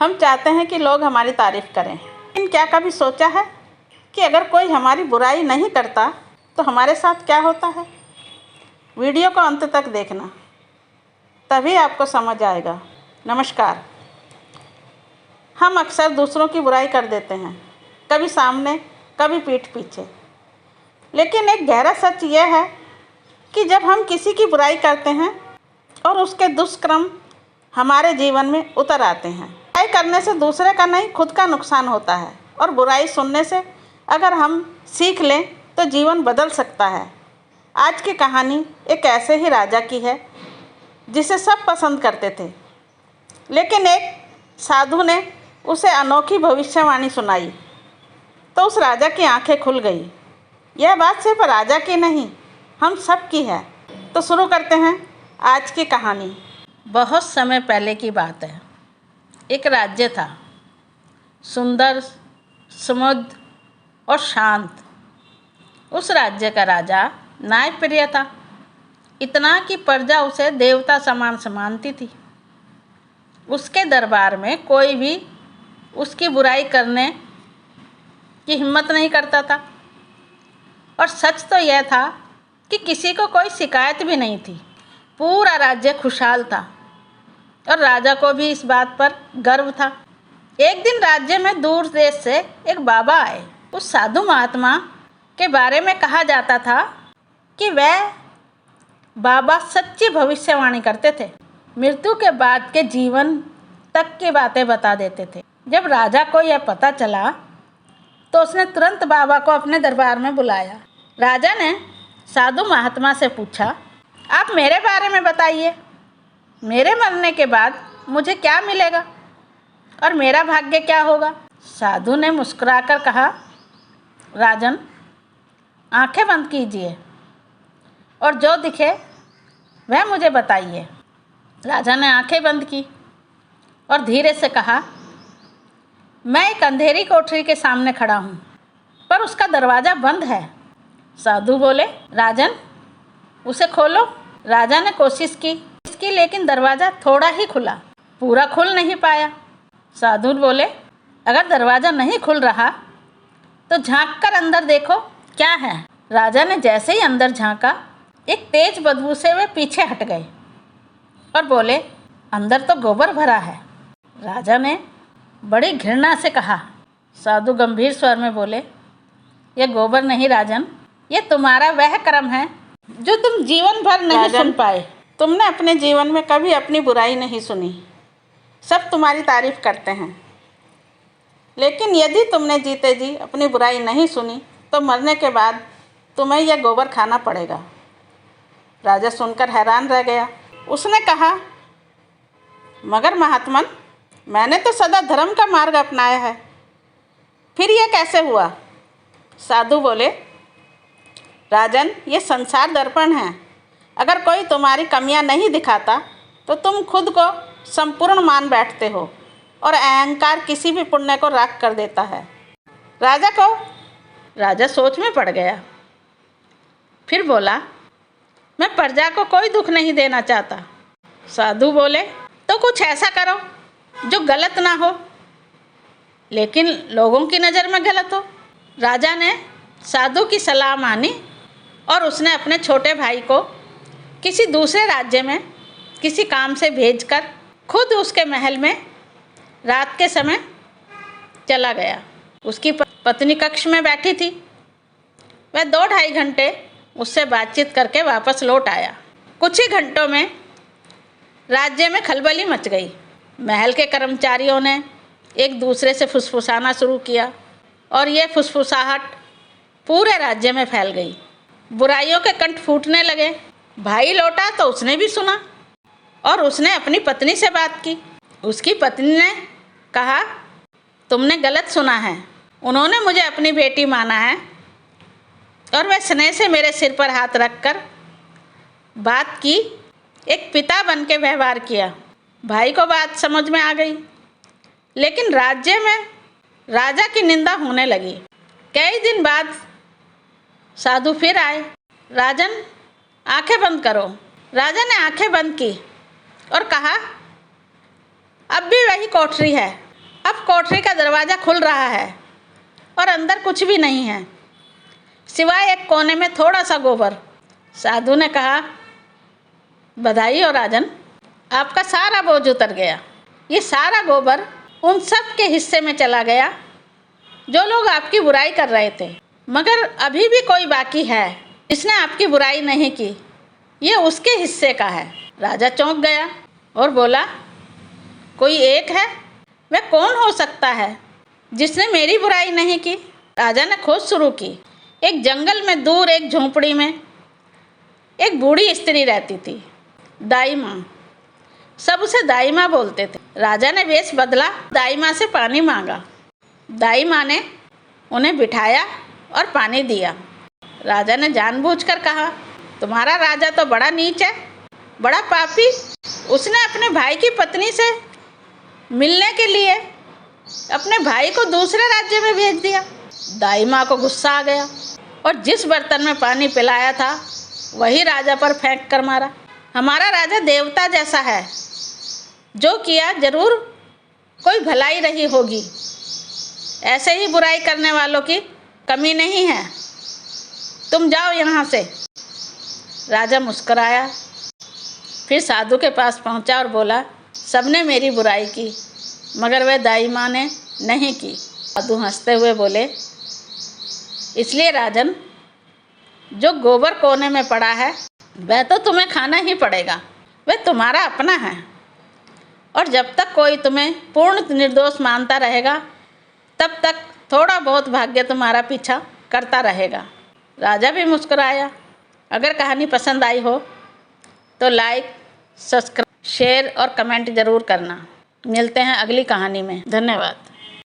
हम चाहते हैं कि लोग हमारी तारीफ़ करें, लेकिन क्या कभी सोचा है कि अगर कोई हमारी बुराई नहीं करता तो हमारे साथ क्या होता है? वीडियो को अंत तक देखना, तभी आपको समझ आएगा। नमस्कार। हम अक्सर दूसरों की बुराई कर देते हैं, कभी सामने कभी पीठ पीछे। लेकिन एक गहरा सच यह है कि जब हम किसी की बुराई करते हैं और उसके दुष्कर्म हमारे जीवन में उतर आते हैं, बुराई करने से दूसरे का नहीं खुद का नुकसान होता है, और बुराई सुनने से अगर हम सीख लें तो जीवन बदल सकता है। आज की कहानी एक ऐसे ही राजा की है जिसे सब पसंद करते थे, लेकिन एक साधु ने उसे अनोखी भविष्यवाणी सुनाई तो उस राजा की आंखें खुल गई। यह बात सिर्फ राजा की नहीं, हम सब की है। तो शुरू करते हैं आज की कहानी। बहुत समय पहले की बात है। एक राज्य था, सुंदर, समृद्ध और शांत। उस राज्य का राजा न्यायप्रिय था, इतना कि प्रजा उसे देवता समान मानती थी। उसके दरबार में कोई भी उसकी बुराई करने की हिम्मत नहीं करता था, और सच तो यह था कि किसी को कोई शिकायत भी नहीं थी। पूरा राज्य खुशहाल था और राजा को भी इस बात पर गर्व था। एक दिन राज्य में दूर देश से एक बाबा आए। उस साधु महात्मा के बारे में कहा जाता था कि वह बाबा सच्ची भविष्यवाणी करते थे। मृत्यु के बाद के जीवन तक की बातें बता देते थे। जब राजा को यह पता चला तो उसने तुरंत बाबा को अपने दरबार में बुलाया। राजा ने साधु महात्मा से पूछा, आप मेरे बारे में बताइए, मेरे मरने के बाद मुझे क्या मिलेगा और मेरा भाग्य क्या होगा? साधु ने मुस्कुराकर कहा, राजन, आंखें बंद कीजिए और जो दिखे वह मुझे बताइए। राजा ने आंखें बंद की और धीरे से कहा, मैं एक अंधेरी कोठरी के सामने खड़ा हूँ, पर उसका दरवाज़ा बंद है। साधु बोले, राजन, उसे खोलो। राजा ने कोशिश की, लेकिन दरवाज़ा थोड़ा ही खुला, पूरा खुल नहीं पाया। साधु बोले, अगर दरवाज़ा नहीं खुल रहा तो झांक कर अंदर देखो क्या है। राजा ने जैसे ही अंदर झांका, एक तेज बदबू से वे पीछे हट गए और बोले, अंदर तो गोबर भरा है। राजा ने बड़ी घृणा से कहा। साधु गंभीर स्वर में बोले, यह गोबर नहीं राजन, ये तुम्हारा वह कर्म है जो तुम जीवन भर नहीं सुन पाए। तुमने अपने जीवन में कभी अपनी बुराई नहीं सुनी, सब तुम्हारी तारीफ करते हैं। लेकिन यदि तुमने जीते जी अपनी बुराई नहीं सुनी तो मरने के बाद तुम्हें यह गोबर खाना पड़ेगा। राजा सुनकर हैरान रह गया। उसने कहा, मगर महात्मन, मैंने तो सदा धर्म का मार्ग अपनाया है, फिर यह कैसे हुआ? साधु बोले, राजन, ये संसार दर्पण है। अगर कोई तुम्हारी कमियां नहीं दिखाता तो तुम खुद को संपूर्ण मान बैठते हो, और अहंकार किसी भी पुण्य को राख कर देता है। राजा सोच में पड़ गया। फिर बोला, मैं प्रजा को कोई दुख नहीं देना चाहता। साधु बोले, तो कुछ ऐसा करो जो गलत ना हो लेकिन लोगों की नज़र में गलत हो। राजा ने साधु की सलाह मानी और उसने अपने छोटे भाई को किसी दूसरे राज्य में किसी काम से भेजकर खुद उसके महल में रात के समय चला गया। उसकी पत्नी कक्ष में बैठी थी। वह 2-2.5 घंटे उससे बातचीत करके वापस लौट आया। कुछ ही घंटों में राज्य में खलबली मच गई। महल के कर्मचारियों ने एक दूसरे से फुसफुसाना शुरू किया और यह फुसफुसाहट पूरे राज्य में फैल गई। बुराइयों के कंठ फूटने लगे। भाई लौटा तो उसने भी सुना और उसने अपनी पत्नी से बात की। उसकी पत्नी ने कहा, तुमने गलत सुना है, उन्होंने मुझे अपनी बेटी माना है और वह स्नेह से मेरे सिर पर हाथ रखकर बात की, एक पिता बन के व्यवहार किया। भाई को बात समझ में आ गई, लेकिन राज्य में राजा की निंदा होने लगी। कई दिन बाद साधु फिर आए। राजन, आंखें बंद करो। राजा ने आंखें बंद की और कहा, अब भी वही कोठरी है, अब कोठरी का दरवाज़ा खुल रहा है और अंदर कुछ भी नहीं है सिवाय एक कोने में थोड़ा सा गोबर। साधु ने कहा, बधाई हो राजन, आपका सारा बोझ उतर गया। ये सारा गोबर उन सब के हिस्से में चला गया जो लोग आपकी बुराई कर रहे थे, मगर अभी भी कोई बाकी है जिसने आपकी बुराई नहीं की, ये उसके हिस्से का है। राजा चौंक गया और बोला, कोई एक है? वह कौन हो सकता है जिसने मेरी बुराई नहीं की? राजा ने खोज शुरू की। एक जंगल में दूर एक झोंपड़ी में एक बूढ़ी स्त्री रहती थी, दाई माँ। सब उसे दाई माँ बोलते थे। राजा ने वेश बदला, दाई माँ से पानी मांगा। दाई माँ ने उन्हें बिठाया और पानी दिया। राजा ने जानबूझकर कहा, तुम्हारा राजा तो बड़ा नीच है, बड़ा पापी। उसने अपने भाई की पत्नी से मिलने के लिए अपने भाई को दूसरे राज्य में भेज दिया। दाई माँ को गुस्सा आ गया और जिस बर्तन में पानी पिलाया था वही राजा पर फेंक कर मारा। हमारा राजा देवता जैसा है, जो किया जरूर कोई भलाई रही होगी, ऐसे ही बुराई करने वालों की कमी नहीं है, तुम जाओ यहाँ से। राजा मुस्कुराया, फिर साधु के पास पहुँचा और बोला, सबने मेरी बुराई की मगर वह दाई माँ ने नहीं की। साधु हंसते हुए बोले, इसलिए राजन, जो गोबर कोने में पड़ा है वह तो तुम्हें खाना ही पड़ेगा, वह तुम्हारा अपना है। और जब तक कोई तुम्हें पूर्ण निर्दोष मानता रहेगा तब तक थोड़ा बहुत भाग्य तुम्हारा पीछा करता रहेगा। राजा भी मुस्कुराया। अगर कहानी पसंद आई हो तो लाइक, सब्सक्राइब, शेयर और कमेंट ज़रूर करना। मिलते हैं अगली कहानी में। धन्यवाद।